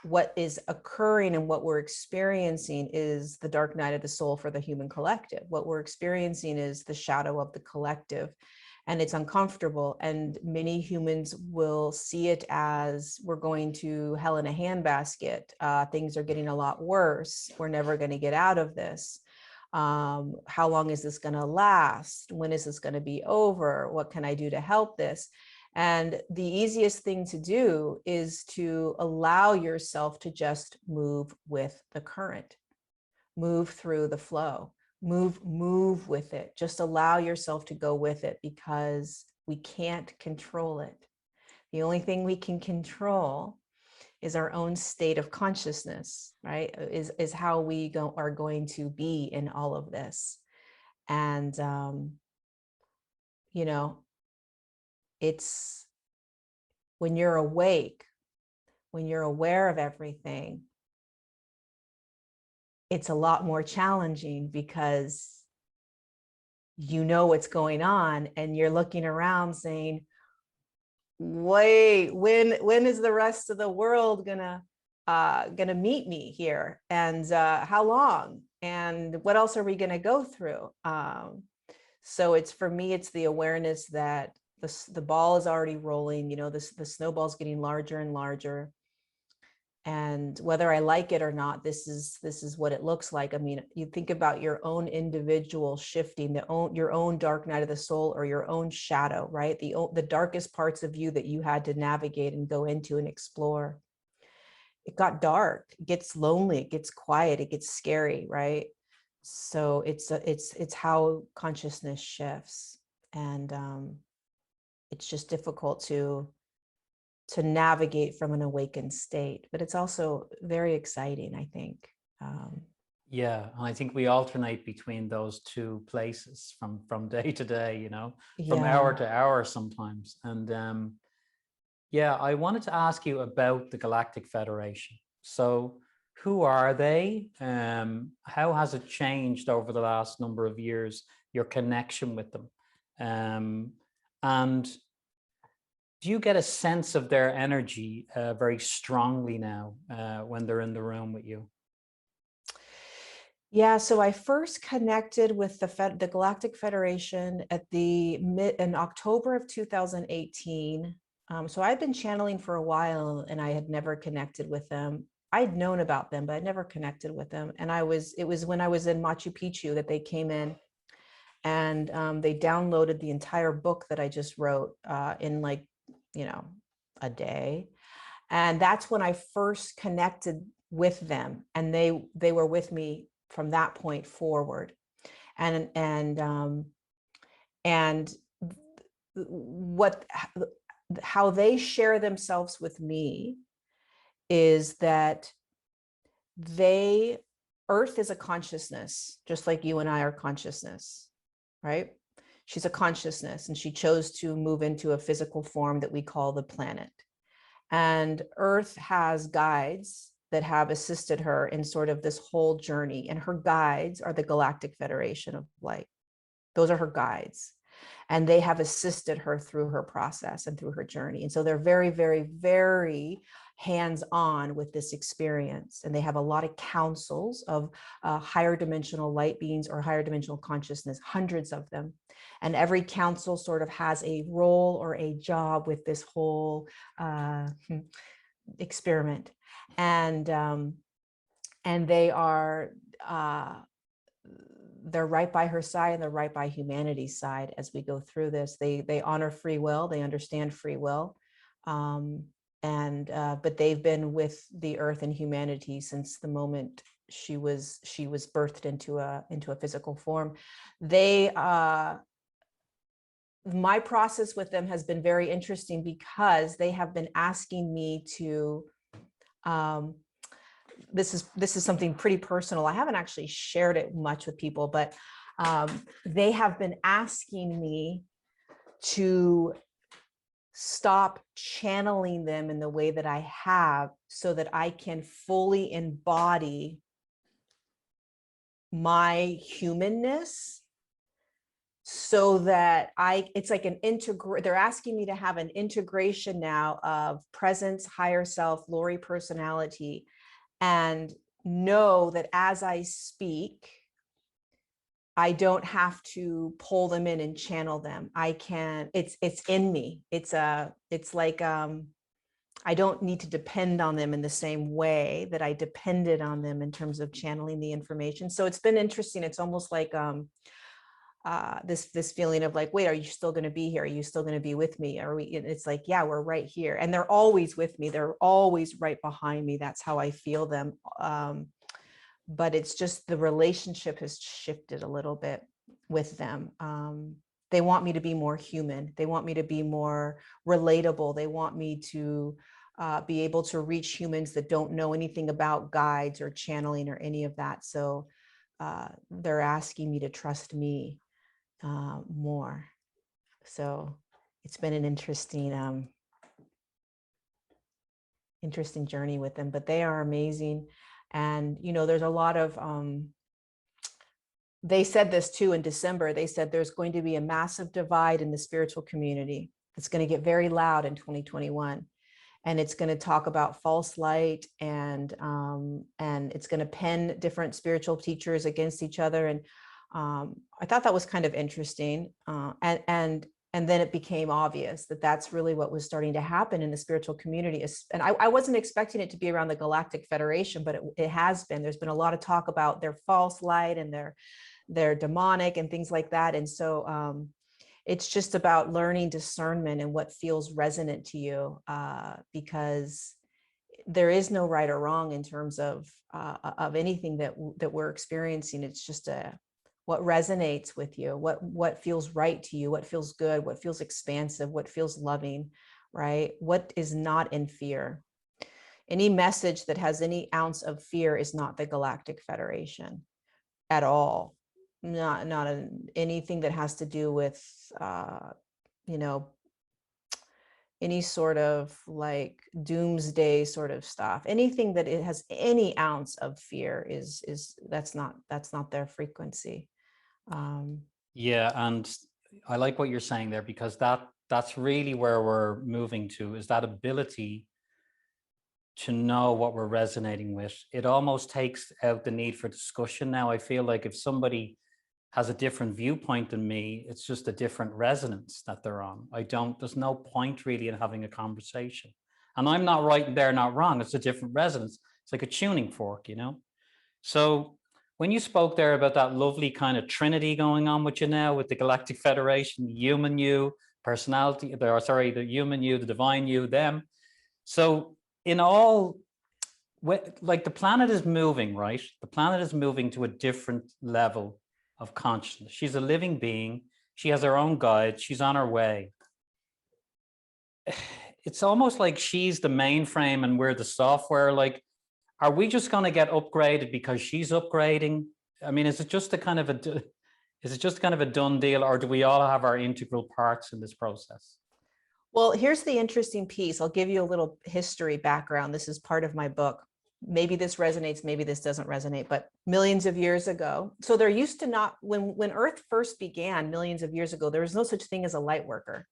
what is occurring and what we're experiencing is the dark night of the soul for the human collective. What we're experiencing is the shadow of the collective, and it's uncomfortable. And many humans will see it as we're going to hell in a handbasket. Things are getting a lot worse. We're never going to get out of this. How long is this going to last? When is this going to be over? What can I do to help this? And the easiest thing to do is to allow yourself to just move with the current, move through the flow, move with it. Just allow yourself to go with it, because we can't control it. The only thing we can control is our own state of consciousness, right? Is how we are going to be in all of this. And, you know, it's when you're awake, when you're aware of everything, it's a lot more challenging, because you know what's going on and you're looking around saying, wait, when is the rest of the world gonna meet me here? And how long? And what else are we gonna go through? So it's, for me, it's the awareness that the ball is already rolling, you know, the snowball's getting larger and larger. And whether I like it or not, this is what it looks like. I mean, you think about your own individual shifting, your own dark night of the soul, or your own shadow, right? The darkest parts of you that you had to navigate and go into and explore. It got dark, it gets lonely, it gets quiet, it gets scary, right? So it's how consciousness shifts. And it's just difficult to navigate from an awakened state, but it's also very exciting, I think. Yeah, and I think we alternate between those two places from day to day, you know, from hour to hour sometimes. And yeah, I wanted to ask you about the Galactic Federation. So who are they? How has it changed over the last number of years, your connection with them? And do you get a sense of their energy very strongly now when they're in the room with you? Yeah, so I first connected with the Galactic Federation in October of 2018. So I'd been channeling for a while, and I had never connected with them. I'd known about them, but I'd never connected with them. And it was when I was in Machu Picchu that they came in, and they downloaded the entire book that I just wrote in, like, you know, a day. And that's when I first connected with them, and they were with me from that point forward. And how they share themselves with me is that Earth is a consciousness, just like you and I are consciousness, right? She's a consciousness, and she chose to move into a physical form that we call the planet. And Earth has guides that have assisted her in sort of this whole journey. And her guides are the Galactic Federation of Light. Those are her guides. And they have assisted her through her process and through her journey. And so they're very, very, very hands-on with this experience. And they have a lot of councils of higher dimensional light beings or higher dimensional consciousness, hundreds of them. And every council sort of has a role or a job with this whole experiment. And they are, they're right by her side, and they're right by humanity's side as we go through this. They honor free will, they understand free will. But they've been with the Earth and humanity since the moment she was birthed into a physical form. My process with them has been very interesting, because they have been asking me to, this is something pretty personal. I haven't actually shared it much with people, but they have been asking me to stop channeling them in the way that I have, so that I can fully embody my humanness, so that it's like they're asking me to have an integration now of presence, higher self, Lorie personality, and know that as I speak, I don't have to pull them in and channel them. I can, it's in me. It's like, I don't need to depend on them in the same way that I depended on them in terms of channeling the information. So it's been interesting. It's almost like this feeling of like, wait, are you still going to be here? Are you still going to be with me? Are we? It's like, yeah, we're right here, and they're always with me. They're always right behind me. That's how I feel them. But it's just the relationship has shifted a little bit with them. They want me to be more human. They want me to be more relatable. They want me to be able to reach humans that don't know anything about guides or channeling or any of that. So they're asking me to trust me more. So it's been an interesting journey with them, but they are amazing. And, you know, there's a lot of, they said this too in December. They said there's going to be a massive divide in the spiritual community. It's going to get very loud in 2021. And it's going to talk about false light, and it's going to pin different spiritual teachers against each other. And I thought that was kind of interesting. And then it became obvious that that's really what was starting to happen in the spiritual community. And I wasn't expecting it to be around the Galactic Federation, but it has been. There's been a lot of talk about their false light and their demonic and things like that. And so it's just about learning discernment and what feels resonant to you, because there is no right or wrong in terms of anything that we're experiencing. It's just what resonates with you, what feels right to you, what feels good, what feels expansive, what feels loving, right? What is not in fear. Any message that has any ounce of fear is not the Galactic Federation at all. Not anything that has to do with, you know, any sort of like doomsday sort of stuff. Anything that it has any ounce of fear is that's not their frequency. Yeah, and I like what you're saying there, because that's really where we're moving to, is that ability to know what we're resonating with. It almost takes out the need for discussion now. I feel like if somebody has a different viewpoint than me, it's just a different resonance that they're on. There's no point really in having a conversation. And I'm not right and they're not wrong. It's a different resonance. It's like a tuning fork, you know? So when you spoke there about that lovely kind of trinity going on with you now, with the Galactic Federation, the human you, personality, the human you, the divine you, them. So in all, like the planet is moving, right? The planet is moving to a different level of consciousness. She's a living being. She has her own guide. She's on her way. It's almost like she's the mainframe and we're the software. Like, are we just going to get upgraded because she's upgrading? I mean, is it just a kind of a done deal, or do we all have our integral parts in this process? Well, here's the interesting piece. I'll give you a little history background. This is part of my book. Maybe this resonates, maybe this doesn't resonate, but millions of years ago. So there used to not, when Earth first began millions of years ago, there was no such thing as a light worker.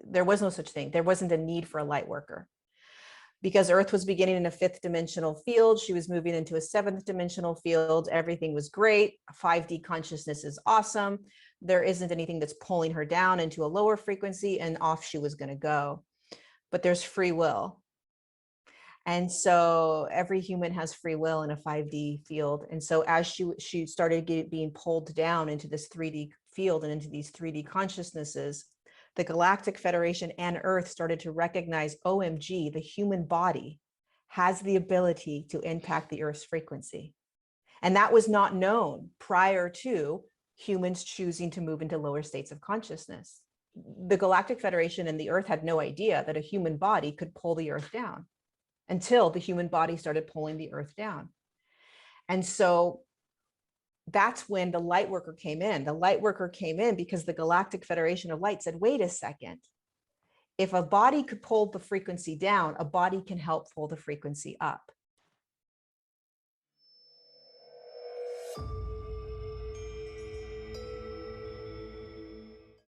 There was no such thing. There wasn't a need for a light worker, because Earth was beginning in a 5th dimensional field. She was moving into a 7th dimensional field. Everything was great. 5D consciousness is awesome. There isn't anything that's pulling her down into a lower frequency, and off she was going to go. But there's free will. And so every human has free will in a 5D field. And so as she started being pulled down into this 3D field and into these 3D consciousnesses, the Galactic Federation and Earth started to recognize, OMG, the human body has the ability to impact the Earth's frequency. And that was not known prior to humans choosing to move into lower states of consciousness. The Galactic Federation and the Earth had no idea that a human body could pull the Earth down, until the human body started pulling the Earth down. And so that's when the light worker came in. The light worker came in because the Galactic Federation of Light said, wait a second, if a body could pull the frequency down, a body can help pull the frequency up.